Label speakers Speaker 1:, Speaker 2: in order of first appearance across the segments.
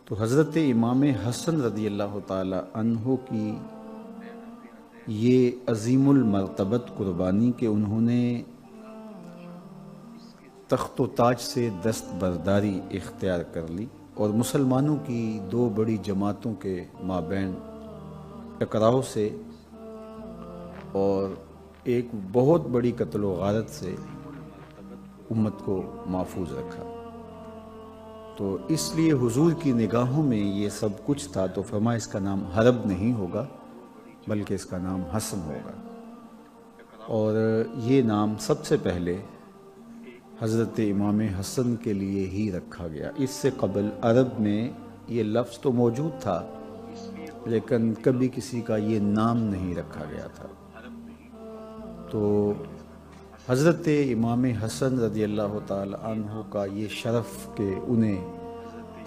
Speaker 1: تو حضرت امام حسن رضی اللہ تعالی عنہ کی یہ عظیم المرتبت قربانی کہ انہوں نے تخت و تاج سے دست برداری اختیار کر لی اور مسلمانوں کی دو بڑی جماعتوں کے مابین ٹکراؤ سے اور ایک بہت بڑی قتل و غارت سے امت کو محفوظ رکھا۔ تو اس لیے حضور کی نگاہوں میں یہ سب کچھ تھا، تو فرمایا اس کا نام حرب نہیں ہوگا بلکہ اس کا نام حسن ہوگا۔ اور یہ نام سب سے پہلے حضرت امام حسن کے لیے ہی رکھا گیا۔ اس سے قبل عرب میں یہ لفظ تو موجود تھا لیکن کبھی کسی کا یہ نام نہیں رکھا گیا تھا۔ تو حضرت امام حسن رضی اللہ تعالی عنہ کا یہ شرف کہ انہیں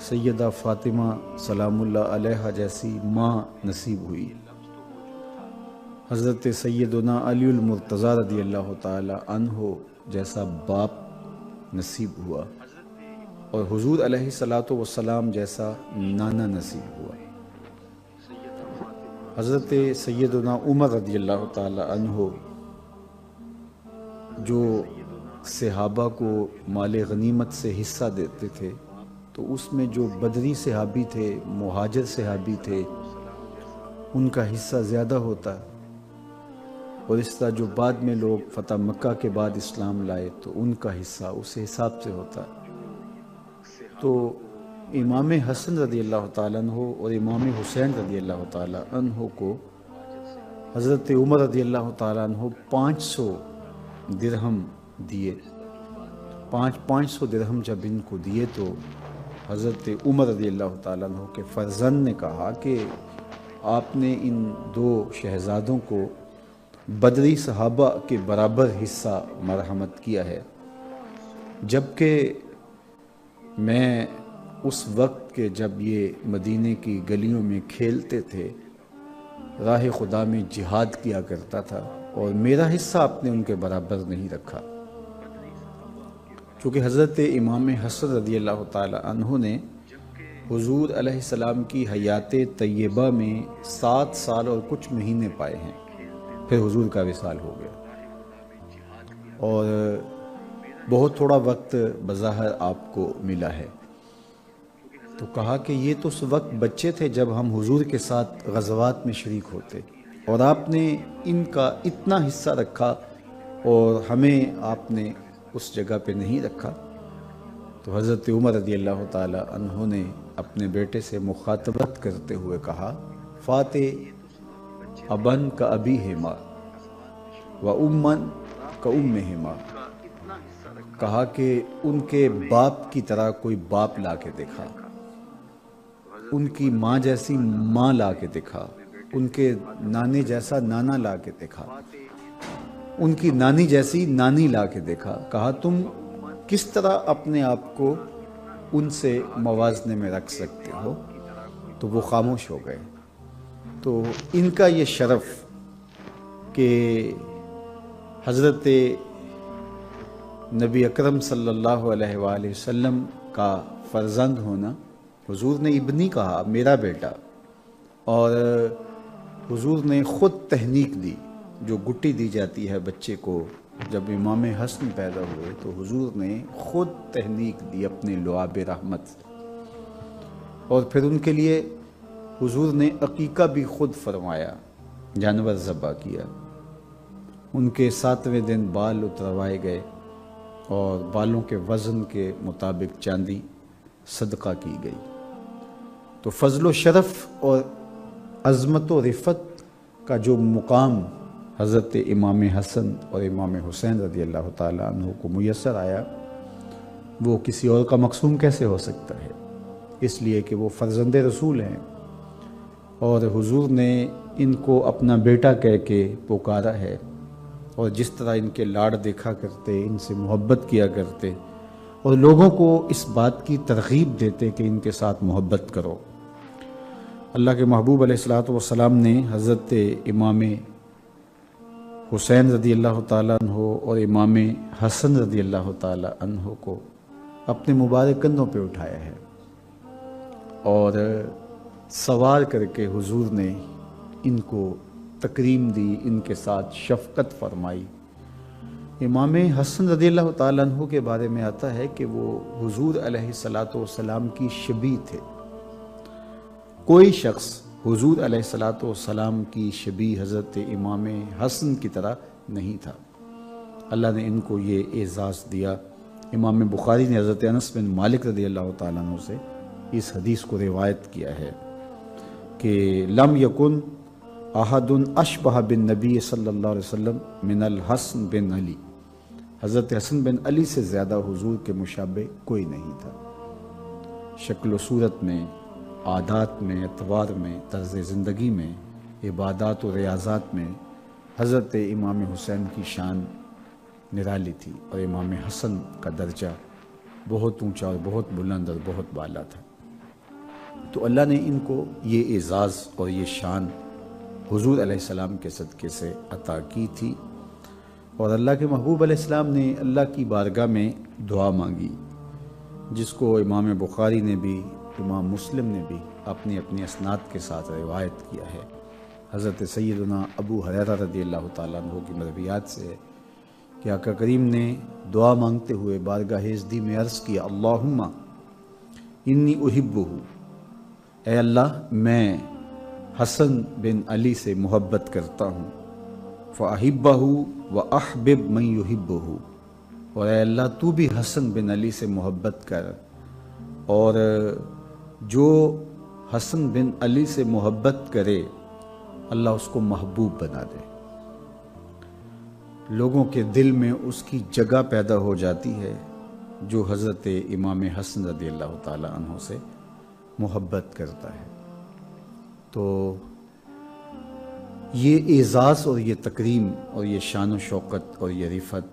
Speaker 1: سیدہ فاطمہ سلام اللہ علیہا جیسی ماں نصیب ہوئی، حضرت سیدنا علی المرتضیٰ رضی اللہ تعالی عنہ جیسا باپ نصیب ہوا، اور حضور علیہ الصلاۃ والسلام جیسا نانا نصیب ہوا۔ حضرت سیدنا عمر رضی اللہ تعالی عنہ جو صحابہ کو مال غنیمت سے حصہ دیتے تھے، تو اس میں جو بدری صحابی تھے، مہاجر صحابی تھے، ان کا حصہ زیادہ ہوتا، اور اس طرح جو بعد میں لوگ فتح مکہ کے بعد اسلام لائے تو ان کا حصہ اس حساب سے ہوتا۔ تو امام حسن رضی اللہ تعالیٰ عنہ اور امام حسین رضی اللہ تعالیٰ عنہ کو حضرت عمر رضی اللہ تعالیٰ عنہ 500 درہم دیے۔ 500 درہم جب ان کو دیے تو حضرت عمر رضی اللہ تعالیٰ عنہ کے فرزند نے کہا کہ آپ نے ان دو شہزادوں کو بدری صحابہ کے برابر حصہ مرحمت کیا ہے، جبکہ میں اس وقت کے جب یہ مدینے کی گلیوں میں کھیلتے تھے، راہ خدا میں جہاد کیا کرتا تھا، اور میرا حصہ آپ نے ان کے برابر نہیں رکھا۔ چونکہ حضرت امام حسن رضی اللہ تعالی عنہ نے حضور علیہ السلام کی حیات طیبہ میں 7 سال اور کچھ مہینے پائے ہیں، پھر حضور کا وصال ہو گیا، اور بہت تھوڑا وقت بظاہر آپ کو ملا ہے۔ تو کہا کہ یہ تو اس وقت بچے تھے جب ہم حضور کے ساتھ غزوات میں شریک ہوتے، اور آپ نے ان کا اتنا حصہ رکھا اور ہمیں آپ نے اس جگہ پہ نہیں رکھا۔ تو حضرت عمر رضی اللہ تعالی عنہ نے اپنے بیٹے سے مخاطبت کرتے ہوئے کہا، فاتح ابن کا ابی ہما و امن کا ہما، کہا کہ ان کے باپ کی طرح کوئی باپ لا کے دکھا، ان کی ماں جیسی ماں لا کے دکھا، ان کے نانے جیسا نانا لا کے دکھا، ان کی نانی جیسی نانی لا کے دیکھا۔ کہا تم کس طرح اپنے آپ کو ان سے موازنے میں رکھ سکتے ہو؟ تو وہ خاموش ہو گئے۔ تو ان کا یہ شرف کہ حضرت نبی اکرم صلی اللہ علیہ وآلہ وسلم کا فرزند ہونا، حضور نے ابنی کہا، میرا بیٹا، اور حضور نے خود تہنیک دی، جو گٹی دی جاتی ہے بچے کو جب امام حسن پیدا ہوئے، تو حضور نے خود تہنیک دی اپنے لعاب رحمت سے، اور پھر ان کے لیے حضور نے عقیقہ بھی خود فرمایا، جانور ذبح کیا۔ ان کے 7ویں دن بال اتروائے گئے اور بالوں کے وزن کے مطابق چاندی صدقہ کی گئی۔ تو فضل و شرف اور عظمت و رفت کا جو مقام حضرت امام حسن اور امام حسین رضی اللہ تعالیٰ عنہ کو میسر آیا، وہ کسی اور کا مقسوم کیسے ہو سکتا ہے؟ اس لیے کہ وہ فرزند رسول ہیں، اور حضور نے ان کو اپنا بیٹا کہہ کے پکارا ہے، اور جس طرح ان کے لاڑ دیکھا کرتے، ان سے محبت کیا کرتے، اور لوگوں کو اس بات کی ترغیب دیتے کہ ان کے ساتھ محبت کرو۔ اللہ کے محبوب علیہ الصلوۃ والسلام نے حضرت امام حسین رضی اللہ تعالیٰ عنہ اور امام حسن رضی اللہ تعالیٰ عنہ کو اپنے مبارک کندھوں پہ اٹھایا ہے، اور سوار کر کے حضور نے ان کو تکریم دی، ان کے ساتھ شفقت فرمائی۔ امام حسن رضی اللہ تعالیٰ عنہ کے بارے میں آتا ہے کہ وہ حضور علیہ الصلاۃ والسلام کی شبیہ تھے۔ کوئی شخص حضور علیہ الصلاۃ والسلام کی شبیہ حضرت امام حسن کی طرح نہیں تھا۔ اللہ نے ان کو یہ اعزاز دیا۔ امام بخاری نے حضرت انس بن مالک رضی اللہ تعالیٰ عنہ سے اس حدیث کو روایت کیا ہے کہ لم یکن احد اشبہ بن نبی صلی اللہ علیہ وسلم من الحسن بن علی، حضرت حسن بن علی سے زیادہ حضور کے مشابہ کوئی نہیں تھا، شکل و صورت میں، عادات میں، اطوار میں، طرز زندگی میں، عبادات و ریاضات میں حضرت امام حسین کی شان نرالی تھی، اور امام حسن کا درجہ بہت اونچا اور بہت بلند اور بہت بالا تھا۔ تو اللہ نے ان کو یہ اعزاز اور یہ شان حضور علیہ السلام کے صدقے سے عطا کی تھی، اور اللہ کے محبوب علیہ السلام نے اللہ کی بارگاہ میں دعا مانگی، جس کو امام بخاری نے بھی، امام مسلم نے بھی اپنی اپنی اسناد کے ساتھ روایت کیا ہے۔ حضرت سیدنا ابو ہریرہ رضی اللہ تعالیٰ عنہ کی مرویات سے ہے کہ آقا کریم نے دعا مانگتے ہوئے بارگاہ ازدی میں عرض کیا، اللہم انی احبہ، اے اللہ میں حسن بن علی سے محبت کرتا ہوں، فاحبہ واحبب من یحبہ، اور اے اللہ تو بھی حسن بن علی سے محبت کر، اور جو حسن بن علی سے محبت کرے اللہ اس کو محبوب بنا دے، لوگوں کے دل میں اس کی جگہ پیدا ہو جاتی ہے جو حضرت امام حسن رضی اللہ تعالیٰ عنہ سے محبت کرتا ہے۔ تو یہ اعزاز اور یہ تکریم اور یہ شان و شوکت اور یہ رفعت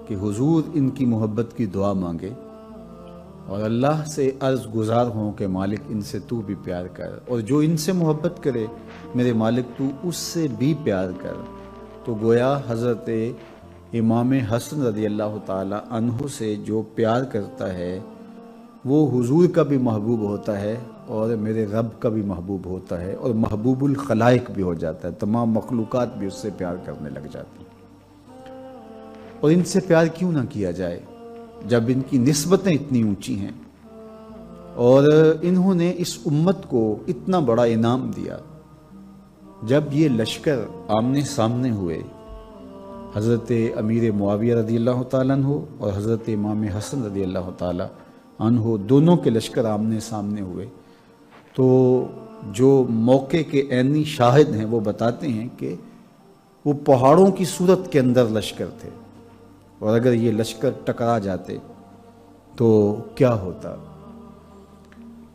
Speaker 1: کہ حضور ان کی محبت کی دعا مانگے اور اللہ سے عرض گزار ہوں کہ مالک ان سے تو بھی پیار کر، اور جو ان سے محبت کرے میرے مالک تو اس سے بھی پیار کر، تو گویا حضرت امام حسن رضی اللہ تعالی عنہ سے جو پیار کرتا ہے وہ حضور کا بھی محبوب ہوتا ہے اور میرے رب کا بھی محبوب ہوتا ہے، اور محبوب الخلائق بھی ہو جاتا ہے، تمام مخلوقات بھی اس سے پیار کرنے لگ جاتی ہیں۔ اور ان سے پیار کیوں نہ کیا جائے جب ان کی نسبتیں اتنی اونچی ہیں، اور انہوں نے اس امت کو اتنا بڑا انعام دیا۔ جب یہ لشکر آمنے سامنے ہوئے، حضرت امیر معاویہ رضی اللہ تعالیٰ عنہ اور حضرت امام حسن رضی اللہ تعالیٰ عنہ دونوں کے لشکر آمنے سامنے ہوئے، تو جو موقع کے عینی شاہد ہیں وہ بتاتے ہیں کہ وہ پہاڑوں کی صورت کے اندر لشکر تھے، اور اگر یہ لشکر ٹکرا جاتے تو کیا ہوتا،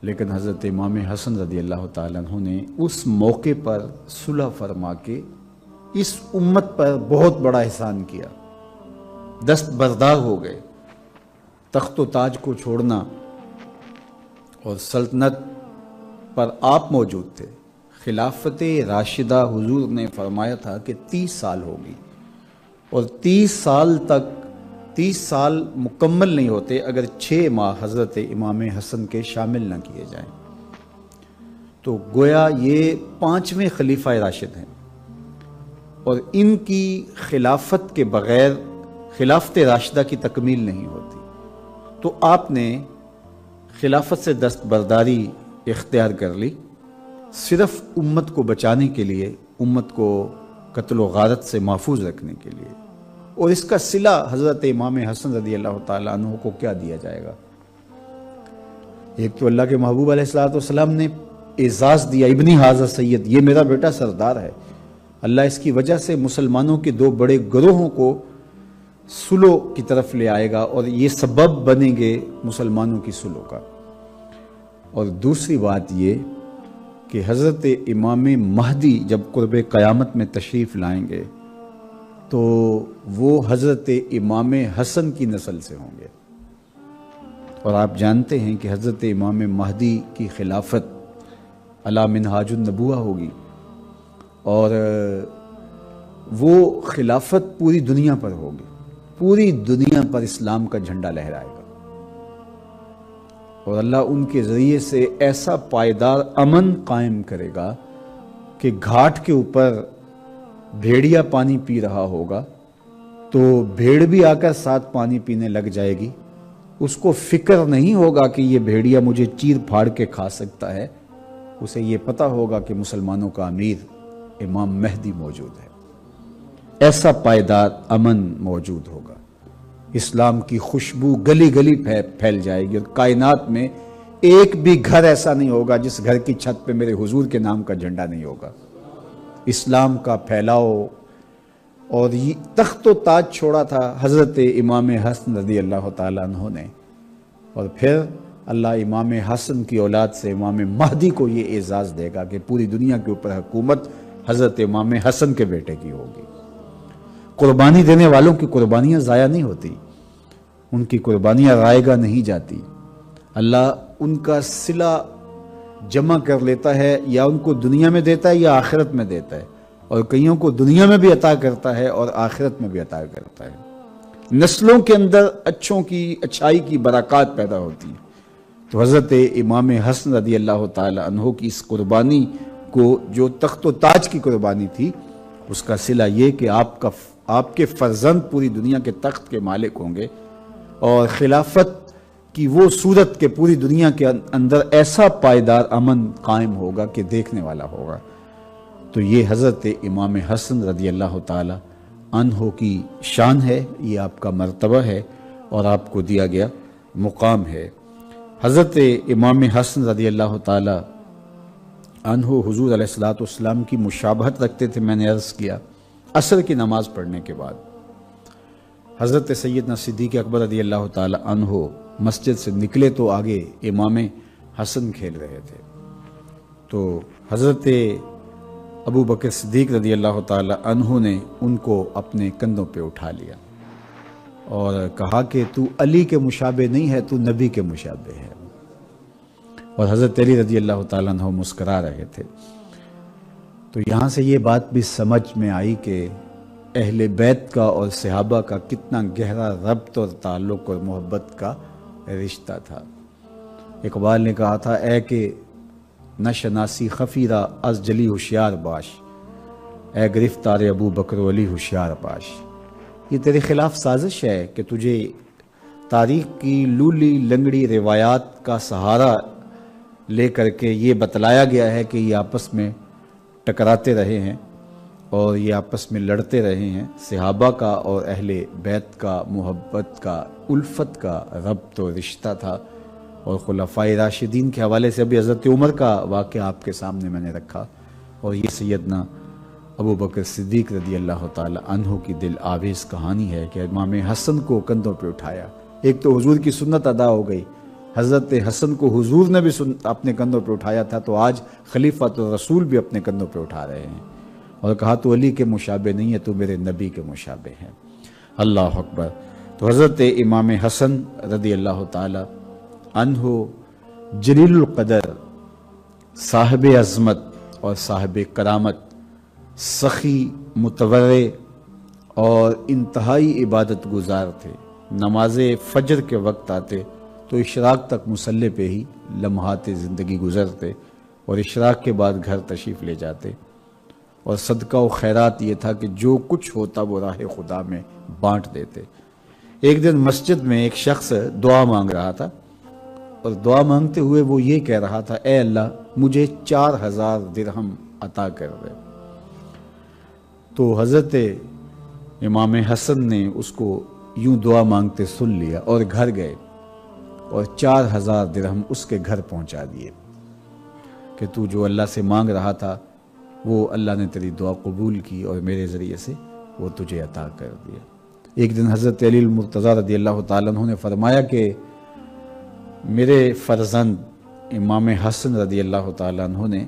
Speaker 1: لیکن حضرت امام حسن رضی اللہ تعالیٰ عنہ نے اس موقع پر صلح فرما کے اس امت پر بہت بڑا احسان کیا، دست بردار ہو گئے۔ تخت و تاج کو چھوڑنا اور سلطنت پر آپ موجود تھے، خلافت راشدہ حضور نے فرمایا تھا کہ 30 سال ہوگی، اور 30 سال مکمل نہیں ہوتے اگر 6 ماہ حضرت امام حسن کے شامل نہ کیے جائیں، تو گویا یہ 5ویں خلیفہ راشد ہیں، اور ان کی خلافت کے بغیر خلافت راشدہ کی تکمیل نہیں ہوتی۔ تو آپ نے خلافت سے دستبرداری اختیار کر لی، صرف امت کو بچانے کے لیے، امت کو قتل و غارت سے محفوظ رکھنے کے لیے، اور اس کا صلہ حضرت امام حسن رضی اللہ تعالیٰ عنہ کو کیا دیا جائے گا؟ ایک تو اللہ کے محبوب علیہ السلام نے اعزاز دیا، ابنی ھذا سید، یہ میرا بیٹا سردار ہے، اللہ اس کی وجہ سے مسلمانوں کے 2 بڑے گروہوں کو صلح کی طرف لے آئے گا، اور یہ سبب بنیں گے مسلمانوں کی صلح کا۔ اور دوسری بات یہ کہ حضرت امام مہدی جب قرب قیامت میں تشریف لائیں گے تو وہ حضرت امام حسن کی نسل سے ہوں گے، اور آپ جانتے ہیں کہ حضرت امام مہدی کی خلافت علی منہاج النبوہ ہوگی، اور وہ خلافت پوری دنیا پر ہوگی، پوری دنیا پر اسلام کا جھنڈا لہرائے گا، اور اللہ ان کے ذریعے سے ایسا پائیدار امن قائم کرے گا کہ گھاٹ کے اوپر بھیڑیا پانی پی رہا ہوگا تو بھیڑ بھی آ کر ساتھ پانی پینے لگ جائے گی، اس کو فکر نہیں ہوگا کہ یہ بھیڑیا مجھے چیر پھاڑ کے کھا سکتا ہے، اسے یہ پتہ ہوگا کہ مسلمانوں کا امیر امام مہدی موجود ہے۔ ایسا پائیدار امن موجود ہوگا، اسلام کی خوشبو گلی گلی پھیل جائے گی، اور کائنات میں ایک بھی گھر ایسا نہیں ہوگا جس گھر کی چھت پہ میرے حضور کے نام کا جھنڈا نہیں ہوگا۔ اسلام کا پھیلاؤ، اور یہ تخت و تاج چھوڑا تھا حضرت امام حسن رضی اللہ تعالیٰ عنہ نے، اور پھر اللہ امام حسن کی اولاد سے امام مہدی کو یہ اعزاز دے گا کہ پوری دنیا کے اوپر حکومت حضرت امام حسن کے بیٹے کی ہوگی۔ قربانی دینے والوں کی قربانیاں ضائع نہیں ہوتی، ان کی قربانیاں رائے گاہ نہیں جاتی، اللہ ان کا صلہ جمع کر لیتا ہے، یا ان کو دنیا میں دیتا ہے یا آخرت میں دیتا ہے، اور کئیوں کو دنیا میں بھی عطا کرتا ہے اور آخرت میں بھی عطا کرتا ہے۔ نسلوں کے اندر اچھوں کی اچھائی کی برکات پیدا ہوتی ہے۔ تو حضرت امام حسن رضی اللہ تعالی عنہ کی اس قربانی کو، جو تخت و تاج کی قربانی تھی، اس کا صلہ یہ کہ آپ کے فرزند پوری دنیا کے تخت کے مالک ہوں گے، اور خلافت کی وہ صورت کہ پوری دنیا کے اندر ایسا پائیدار امن قائم ہوگا کہ دیکھنے والا ہوگا۔ تو یہ حضرت امام حسن رضی اللہ تعالی عنہ کی شان ہے، یہ آپ کا مرتبہ ہے اور آپ کو دیا گیا مقام ہے۔ حضرت امام حسن رضی اللہ تعالی عنہ حضور علیہ السلام کی مشابہت رکھتے تھے، میں نے عرض کیا۔ عصر کی نماز پڑھنے کے بعد حضرت سیدنا صدیق اکبر رضی اللہ تعالی عنہ مسجد سے نکلے تو آگے امام حسن کھیل رہے تھے، تو حضرت ابو بکر صدیق رضی اللہ تعالی عنہ نے ان کو اپنے کندھوں پہ اٹھا لیا اور کہا کہ تو علی کے مشابہ نہیں ہے، تو نبی کے مشابہ ہے، اور حضرت علی رضی اللہ تعالیٰ عنہ مسکرا رہے تھے۔ تو یہاں سے یہ بات بھی سمجھ میں آئی کہ اہل بیت کا اور صحابہ کا کتنا گہرا ربط اور تعلق اور محبت کا رشتہ تھا۔ اقبال نے کہا تھا، اے کہ نہ شناسی خفیرہ از جلی ہوشیار باش، اے گرفتار ابو بکر و علی ہوشیار باش۔ یہ تیرے خلاف سازش ہے کہ تجھے تاریخ کی لولی لنگڑی روایات کا سہارا لے کر کے یہ بتلایا گیا ہے کہ یہ آپس میں ٹکراتے رہے ہیں اور یہ آپس میں لڑتے رہے ہیں۔ صحابہ کا اور اہل بیت کا محبت کا، الفت کا ربط و رشتہ تھا، اور خلفائے راشدین کے حوالے سے ابھی حضرت عمر کا واقعہ آپ کے سامنے میں نے رکھا، اور یہ سیدنا ابو بکر صدیق رضی اللہ تعالی عنہ کی دل آویز کہانی ہے کہ امام حسن کو کندھوں پہ اٹھایا۔ ایک تو حضور کی سنت ادا ہو گئی، حضرت حسن کو حضور نے بھی اپنے کندھوں پہ اٹھایا تھا، تو آج خلیفۃ الرسول بھی اپنے کندھوں پہ اٹھا رہے ہیں، اور کہا تو علی کے مشابہ نہیں ہے، تو میرے نبی کے مشابہ ہے۔ اللہ اکبر۔ تو حضرت امام حسن رضی اللہ تعالی عنہ جلیل القدر، صاحب عظمت اور صاحب کرامت، سخی، متورع اور انتہائی عبادت گزار تھے۔ نماز فجر کے وقت آتے تو اشراق تک مصلی پہ ہی لمحات زندگی گزرتے، اور اشراق کے بعد گھر تشریف لے جاتے، اور صدقہ و خیرات یہ تھا کہ جو کچھ ہوتا وہ راہ خدا میں بانٹ دیتے۔ ایک دن مسجد میں ایک شخص دعا مانگ رہا تھا، اور دعا مانگتے ہوئے وہ یہ کہہ رہا تھا، اے اللہ مجھے 4000 درہم عطا کر دے۔ تو حضرت امام حسن نے اس کو یوں دعا مانگتے سن لیا اور گھر گئے، اور 4000 درہم اس کے گھر پہنچا دیے کہ تو جو اللہ سے مانگ رہا تھا وہ اللہ نے تیری دعا قبول کی اور میرے ذریعے سے وہ تجھے عطا کر دیا۔ ایک دن حضرت علی المرتضیٰ رضی اللہ تعالیٰ عنہ نے فرمایا کہ میرے فرزند امام حسن رضی اللہ تعالیٰ عنہ نے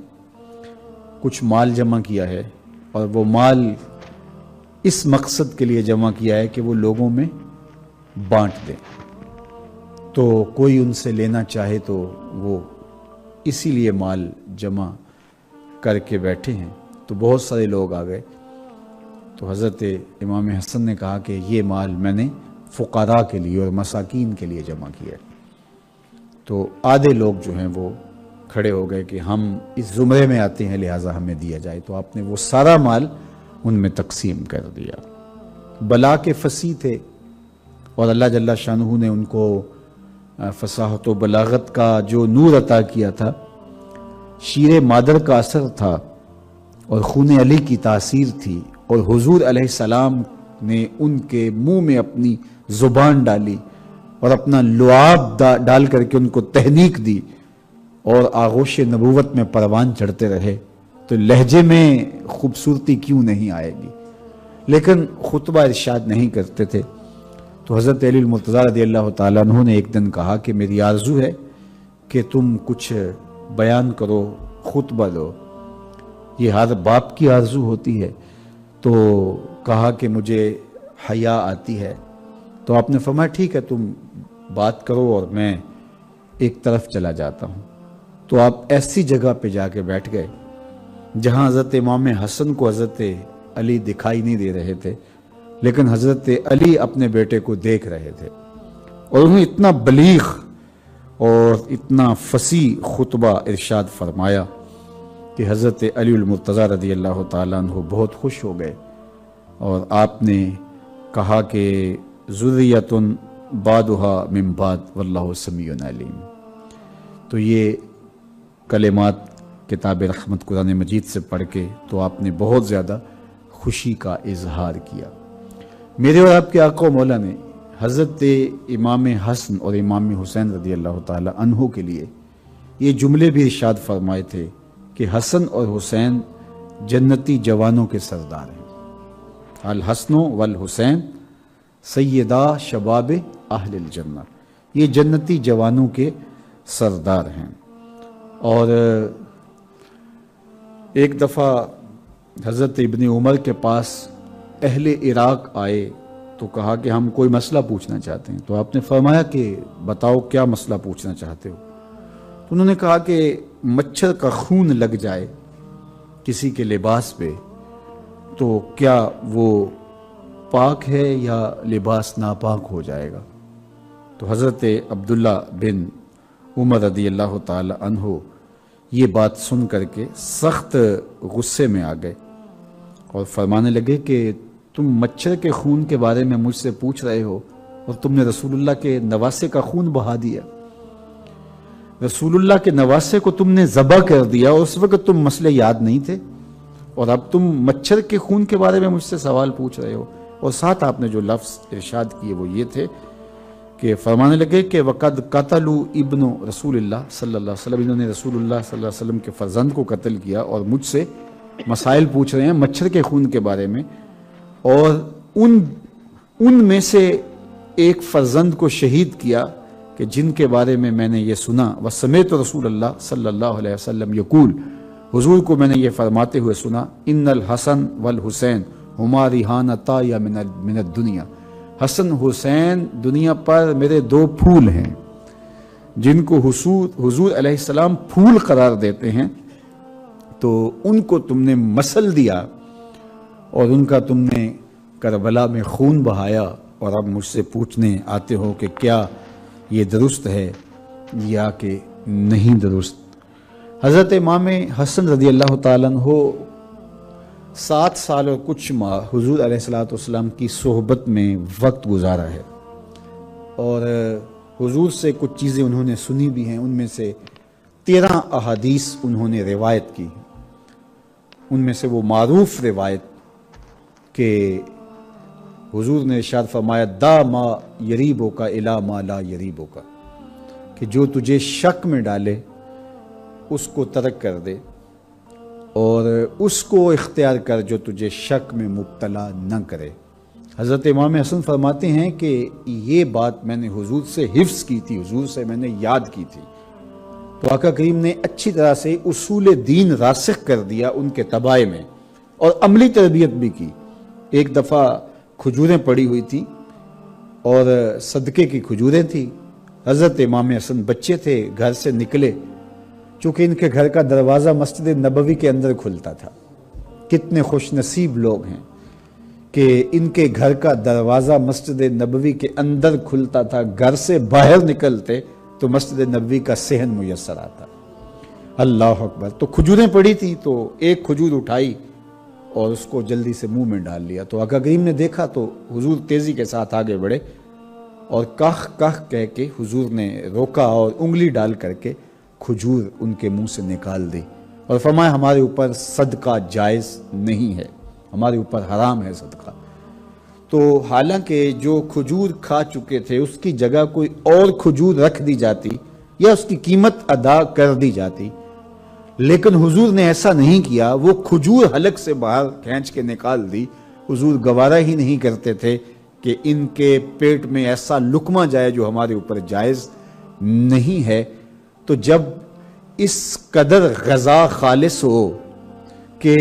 Speaker 1: کچھ مال جمع کیا ہے، اور وہ مال اس مقصد کے لیے جمع کیا ہے کہ وہ لوگوں میں بانٹ دیں، تو کوئی ان سے لینا چاہے تو وہ اسی لیے مال جمع کر کے بیٹھے ہیں۔ تو بہت سارے لوگ آ گئے، تو حضرت امام حسن نے کہا کہ یہ مال میں نے فقراء کے لیے اور مساکین کے لیے جمع کیا ہے۔ تو آدھے لوگ جو ہیں وہ کھڑے ہو گئے کہ ہم اس زمرے میں آتے ہیں لہٰذا ہمیں دیا جائے. تو آپ نے وہ سارا مال ان میں تقسیم کر دیا. بلا کے فصیح تھے اور اللہ جل شانہ نے ان کو فصاحت و بلاغت کا جو نور عطا کیا تھا، شیر مادر کا اثر تھا اور خون علی کی تاثیر تھی، اور حضور علیہ السلام نے ان کے منہ میں اپنی زبان ڈالی اور اپنا لعاب ڈال کر کے ان کو تحنیک دی اور آغوش نبوت میں پروان چڑھتے رہے. تو لہجے میں خوبصورتی کیوں نہیں آئے گی؟ لیکن خطبہ ارشاد نہیں کرتے تھے. تو حضرت علی المرتضیٰ رضی اللہ تعالیٰ عنہ نے ایک دن کہا کہ میری آرزو ہے کہ تم کچھ بیان کرو، خطبہ دو. یہ ہر باپ کی آرزو ہوتی ہے. تو کہا کہ مجھے حیا آتی ہے. تو آپ نے فرمایا ٹھیک ہے تم بات کرو اور میں ایک طرف چلا جاتا ہوں. تو آپ ایسی جگہ پہ جا کے بیٹھ گئے جہاں حضرت امام حسن کو حضرت علی دکھائی نہیں دے رہے تھے، لیکن حضرت علی اپنے بیٹے کو دیکھ رہے تھے. اور انہیں اتنا بلیغ اور اتنا فصیح خطبہ ارشاد فرمایا کہ حضرت علی المرتضیٰ رضی اللہ تعالیٰ عنہ بہت خوش ہو گئے. اور آپ نے کہا کہ ذریۃ بعدھا من بعد واللہ سمیع علیم. تو یہ کلمات کتاب رحمت قرآن مجید سے پڑھ کے تو آپ نے بہت زیادہ خوشی کا اظہار کیا. میرے اور آپ کے آقا و مولا نے حضرت امام حسن اور امام حسین رضی اللہ تعالی عنہ کے لیے یہ جملے بھی ارشاد فرمائے تھے کہ حسن اور حسین جنتی جوانوں کے سردار ہیں. الحسن والحسین سیدہ شباب اہل الجنہ، یہ جنتی جوانوں کے سردار ہیں. اور ایک دفعہ حضرت ابن عمر کے پاس اہل عراق آئے تو کہا کہ ہم کوئی مسئلہ پوچھنا چاہتے ہیں. تو آپ نے فرمایا کہ بتاؤ کیا مسئلہ پوچھنا چاہتے ہو. تو انہوں نے کہا کہ مچھر کا خون لگ جائے کسی کے لباس پہ تو کیا وہ پاک ہے یا لباس ناپاک ہو جائے گا. تو حضرت عبداللہ بن عمر رضی اللہ تعالی عنہ یہ بات سن کر کے سخت غصے میں آ گئے اور فرمانے لگے کہ تم مچھر کے خون کے بارے میں مجھ سے پوچھ رہے ہو اور تم نے رسول اللہ کے نواسے کا خون بہا دیا. رسول اللہ کے نواسے کو تم نے ذبح کر دیا اور اس وقت تم مسئلے یاد نہیں تھے، اور اب تم مچھر کے خون کے بارے میں مجھ سے سوال پوچھ رہے ہو. اور ساتھ آپ نے جو لفظ ارشاد کیے وہ یہ تھے کہ فرمانے لگے کہ وقد قتلوا ابن رسول اللہ صلی اللہ علیہ وسلم، انہوں نے رسول اللہ صلی اللہ علیہ وسلم کے فرزند کو قتل کیا اور مجھ سے مسائل پوچھ رہے ہیں مچھر کے خون کے بارے میں. اور ان میں سے ایک فرزند کو شہید کیا کہ جن کے بارے میں میں نے یہ سنا وسمعت رسول اللہ صلی اللہ علیہ وسلم یقول، حضور کو میں نے یہ فرماتے ہوئے سنا ان الحسن والحسین ہما ریحانتا یا من الدنیا، حسن حسین دنیا پر میرے دو پھول ہیں جن کو حضور علیہ السلام پھول قرار دیتے ہیں. تو ان کو تم نے مسل دیا اور ان کا تم نے کربلا میں خون بہایا، اور اب مجھ سے پوچھنے آتے ہو کہ کیا یہ درست ہے یا کہ نہیں درست. حضرت امام حسن رضی اللہ تعالیٰ عنہ 7 سال اور کچھ ماہ حضور علیہ السلام کی صحبت میں وقت گزارا ہے، اور حضور سے کچھ چیزیں انہوں نے سنی بھی ہیں. ان میں سے 13 احادیث انہوں نے روایت کی. ان میں سے وہ معروف روایت کہ حضور نے ارشاد فرمایا دا ما یریبو کا الا ما لا یریبو کا، کہ جو تجھے شک میں ڈالے اس کو ترک کر دے اور اس کو اختیار کر جو تجھے شک میں مبتلا نہ کرے. حضرت امام حسن فرماتے ہیں کہ یہ بات میں نے حضور سے حفظ کی تھی، حضور سے میں نے یاد کی تھی. تو آقا کریم نے اچھی طرح سے اصول دین راسخ کر دیا ان کے تباہ میں، اور عملی تربیت بھی کی. ایک دفعہ کھجوریں پڑی ہوئی تھیں اور صدقے کی کھجوریں تھیں. حضرت امام حسن بچے تھے، گھر سے نکلے، چونکہ ان کے گھر کا دروازہ مسجد نبوی کے اندر کھلتا تھا. کتنے خوش نصیب لوگ ہیں کہ ان کے گھر کا دروازہ مسجد نبوی کے اندر کھلتا تھا، گھر سے باہر نکلتے تو مسجد نبوی کا صحن میسر آتا۔ اللہ اکبر۔ تو کھجوریں پڑی تھیں تو ایک کھجور اٹھائی اور اس کو جلدی سے منہ میں ڈال لیا، تو آقا کریم نے دیکھا تو حضور تیزی کے ساتھ آگے بڑھے اور کاخ کاخ کہہ کے حضور نے روکا اور انگلی ڈال کر کے کھجور ان کے منہ سے نکال دی اور فرمایا ہمارے اوپر صدقہ جائز نہیں ہے، ہمارے اوپر حرام ہے صدقہ۔ تو حالانکہ جو کھجور کھا چکے تھے اس کی جگہ کوئی اور کھجور رکھ دی جاتی یا اس کی قیمت ادا کر دی جاتی، لیکن حضور نے ایسا نہیں کیا، وہ کھجور حلق سے باہر کھینچ کے نکال دی۔ حضور گوارا ہی نہیں کرتے تھے کہ ان کے پیٹ میں ایسا لقمہ جائے جو ہمارے اوپر جائز نہیں ہے۔ تو جب اس قدر غذا خالص ہو کہ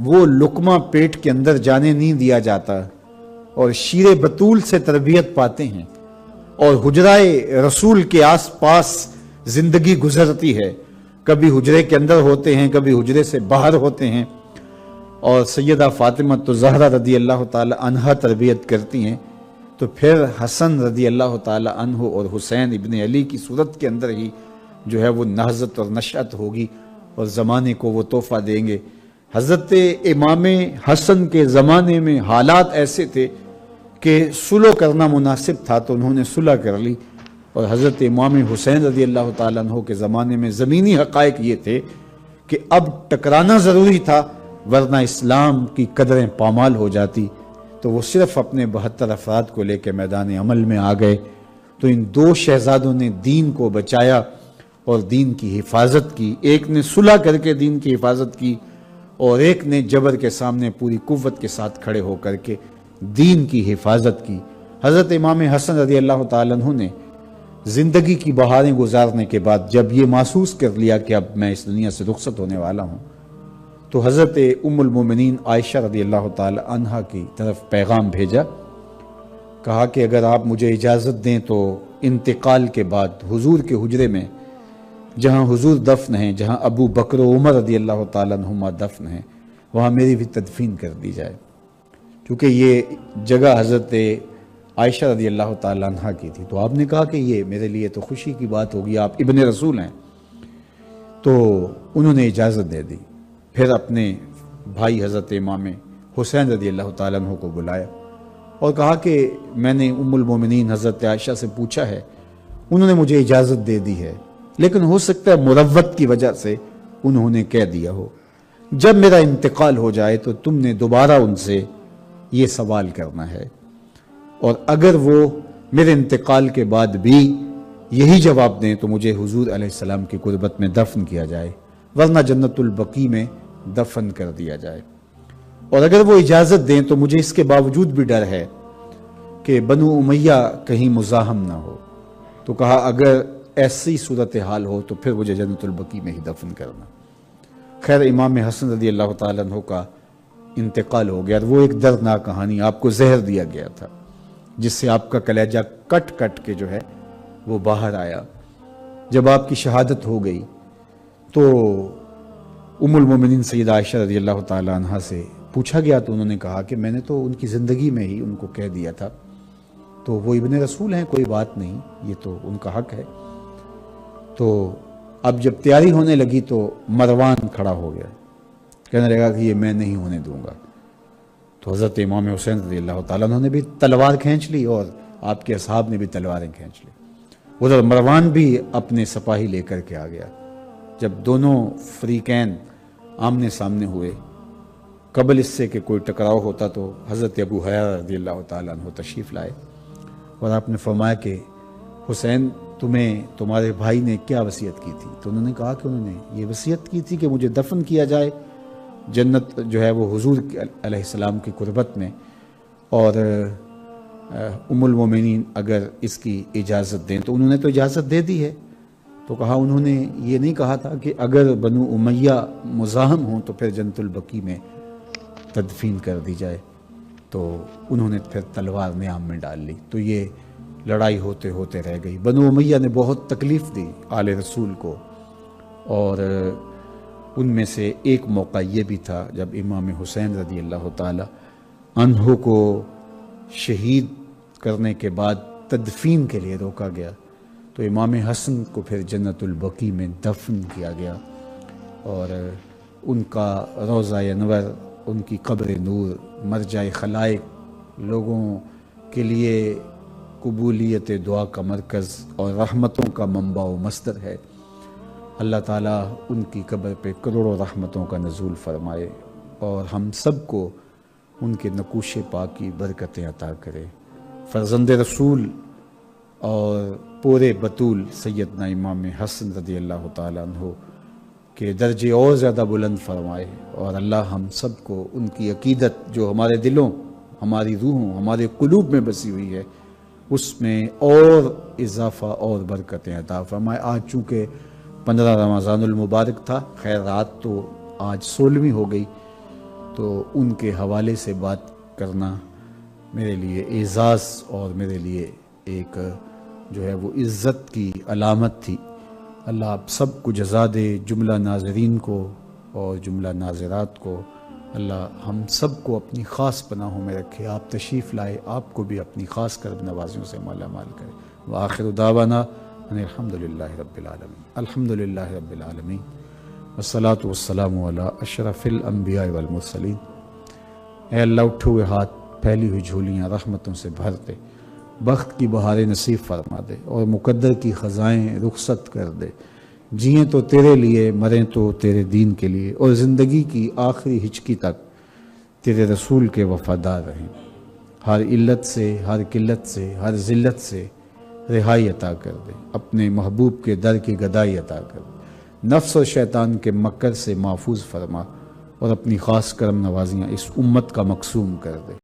Speaker 1: وہ لقمہ پیٹ کے اندر جانے نہیں دیا جاتا اور شیر بطول سے تربیت پاتے ہیں اور حجرائے رسول کے آس پاس زندگی گزرتی ہے، کبھی حجرے کے اندر ہوتے ہیں کبھی حجرے سے باہر ہوتے ہیں، اور سیدہ فاطمہ زہرا رضی اللہ تعالی عنہا تربیت کرتی ہیں، تو پھر حسن رضی اللہ تعالی عنہ اور حسین ابن علی کی صورت کے اندر ہی جو ہے وہ نہضت اور نشأت ہوگی اور زمانے کو وہ تحفہ دیں گے۔ حضرت امام حسن کے زمانے میں حالات ایسے تھے کہ صلح کرنا مناسب تھا تو انہوں نے صلح کر لی، اور حضرت امام حسین رضی اللہ تعالیٰ عنہ کے زمانے میں زمینی حقائق یہ تھے کہ اب ٹکرانا ضروری تھا ورنہ اسلام کی قدریں پامال ہو جاتی، تو وہ صرف اپنے 72 افراد کو لے کے میدان عمل میں آ گئے۔ تو ان دو شہزادوں نے دین کو بچایا اور دین کی حفاظت کی، ایک نے صلح کر کے دین کی حفاظت کی اور ایک نے جبر کے سامنے پوری قوت کے ساتھ کھڑے ہو کر کے دین کی حفاظت کی۔ حضرت امام حسن رضی اللہ تعالیٰ عنہ نے زندگی کی بہاریں گزارنے کے بعد جب یہ محسوس کر لیا کہ اب میں اس دنیا سے رخصت ہونے والا ہوں، تو حضرت ام المومنین عائشہ رضی اللہ تعالی عنہا کی طرف پیغام بھیجا، کہا کہ اگر آپ مجھے اجازت دیں تو انتقال کے بعد حضور کے حجرے میں جہاں حضور دفن ہیں، جہاں ابو بکر و عمر رضی اللہ تعالیٰ عنہما دفن ہیں، وہاں میری بھی تدفین کر دی جائے، کیونکہ یہ جگہ حضرت عائشہ رضی اللہ تعالیٰ عنہ کی تھی۔ تو آپ نے کہا کہ یہ میرے لیے تو خوشی کی بات ہوگی، آپ ابن رسول ہیں، تو انہوں نے اجازت دے دی۔ پھر اپنے بھائی حضرت امام حسین رضی اللہ تعالیٰ عنہ کو بلایا اور کہا کہ میں نے ام المومنین حضرت عائشہ سے پوچھا ہے، انہوں نے مجھے اجازت دے دی ہے، لیکن ہو سکتا ہے مروت کی وجہ سے انہوں نے کہہ دیا ہو، جب میرا انتقال ہو جائے تو تم نے دوبارہ ان سے یہ سوال کرنا ہے، اور اگر وہ میرے انتقال کے بعد بھی یہی جواب دیں تو مجھے حضور علیہ السلام کی قربت میں دفن کیا جائے ورنہ جنت البقیع میں دفن کر دیا جائے، اور اگر وہ اجازت دیں تو مجھے اس کے باوجود بھی ڈر ہے کہ بنو امیہ کہیں مزاحم نہ ہو، تو کہا اگر ایسی صورتحال ہو تو پھر مجھے جنت البقیع میں ہی دفن کرنا۔ خیر امام حسن رضی اللہ تعالیٰ عنہ کا انتقال ہو گیا، وہ ایک دردناک کہانی، آپ کو زہر دیا گیا تھا جس سے آپ کا کلیجہ کٹ کٹ کے جو ہے وہ باہر آیا۔ جب آپ کی شہادت ہو گئی تو ام المومنین سیدہ عائشہ رضی اللہ تعالی عنہ سے پوچھا گیا تو انہوں نے کہا کہ میں نے تو ان کی زندگی میں ہی ان کو کہہ دیا تھا، تو وہ ابن رسول ہیں، کوئی بات نہیں، یہ تو ان کا حق ہے۔ تو اب جب تیاری ہونے لگی تو مروان کھڑا ہو گیا، کہنے لگا کہ یہ میں نہیں ہونے دوں گا۔ تو حضرت امام حسین رضی اللہ تعالیٰ عنہ نے بھی تلوار کھینچ لی اور آپ کے اصحاب نے بھی تلواریں کھینچ لی، ادھر مروان بھی اپنے سپاہی لے کر کے آ گیا۔ جب دونوں فریقین آمنے سامنے ہوئے، قبل اس سے کہ کوئی ٹکراؤ ہوتا تو حضرت ابو ہریرہ رضی اللہ تعالیٰ عنہ تشریف لائے اور آپ نے فرمایا کہ حسین تمہیں تمہارے بھائی نے کیا وصیت کی تھی؟ تو انہوں نے کہا کہ انہوں نے یہ وصیت کی تھی کہ مجھے دفن کیا جائے جنت جو ہے وہ حضور علیہ السلام کی قربت میں، اور ام المومنین اگر اس کی اجازت دیں، تو انہوں نے تو اجازت دے دی ہے۔ تو کہا انہوں نے یہ نہیں کہا تھا کہ اگر بنو امیہ مزاحم ہوں تو پھر جنت البقیع میں تدفین کر دی جائے، تو انہوں نے پھر تلوار نیام میں ڈال لی، تو یہ لڑائی ہوتے ہوتے رہ گئی۔ بنو امیہ نے بہت تکلیف دی آل رسول کو، اور ان میں سے ایک موقع یہ بھی تھا جب امام حسین رضی اللہ تعالی عنہ کو شہید کرنے کے بعد تدفین کے لیے روکا گیا، تو تو امام حسن کو پھر جنت البقیع میں دفن کیا گیا، اور ان کا روضہ انور، ان کی قبر نور، مرجع خلائق، لوگوں کے لیے قبولیت دعا کا مرکز اور رحمتوں کا منبع و مصدر ہے۔ اللہ تعالیٰ ان کی قبر پہ کروڑوں رحمتوں کا نزول فرمائے، اور ہم سب کو ان کے نقوش پاک کی برکتیں عطا کرے۔ فرزند رسول اور پورے بطول سیدنا امام حسن رضی اللہ تعالیٰ عنہ کے درجے اور زیادہ بلند فرمائے، اور اللہ ہم سب کو ان کی عقیدت جو ہمارے دلوں، ہماری روحوں، ہمارے قلوب میں بسی ہوئی ہے، اس میں اور اضافہ اور برکتیں عطا فرمائے۔ آج چونکہ 15 رمضان المبارک تھا، خیر رات تو آج 16ویں ہو گئی، تو ان کے حوالے سے بات کرنا میرے لیے اعزاز اور میرے لیے ایک جو ہے وہ عزت کی علامت تھی۔ اللہ آپ سب کو جزا دے، جملہ ناظرین کو اور جملہ ناظرات کو اللہ ہم سب کو اپنی خاص پناہوں میں رکھے۔ آپ تشریف لائے، آپ کو بھی اپنی خاص کرب نوازیوں سے مالا مال کرے۔ وآخر دعوانا ان الحمدللہ رب العالمین، الحمدللہ رب العالمین، والصلاة والسلام علی اشرف الانبیاء والمرسلین۔ اے اللہ اٹھے ہوئے ہاتھ، پھیلی ہوئی جھولیاں رحمتوں سے بھر دے، بخت کی بہاریں نصیب فرما دے، اور مقدر کی خزائیں رخصت کر دے۔ جئیں تو تیرے لیے، مریں تو تیرے دین کے لیے، اور زندگی کی آخری ہچکی تک تیرے رسول کے وفادار رہیں۔ ہر علت سے، ہر قلت سے، ہر ذلت سے رہائی عطا کر دے، اپنے محبوب کے در کی گدائی عطا کر دے، نفس اور شیطان کے مکر سے محفوظ فرما، اور اپنی خاص کرم نوازیاں اس امت کا مقسوم کر دے۔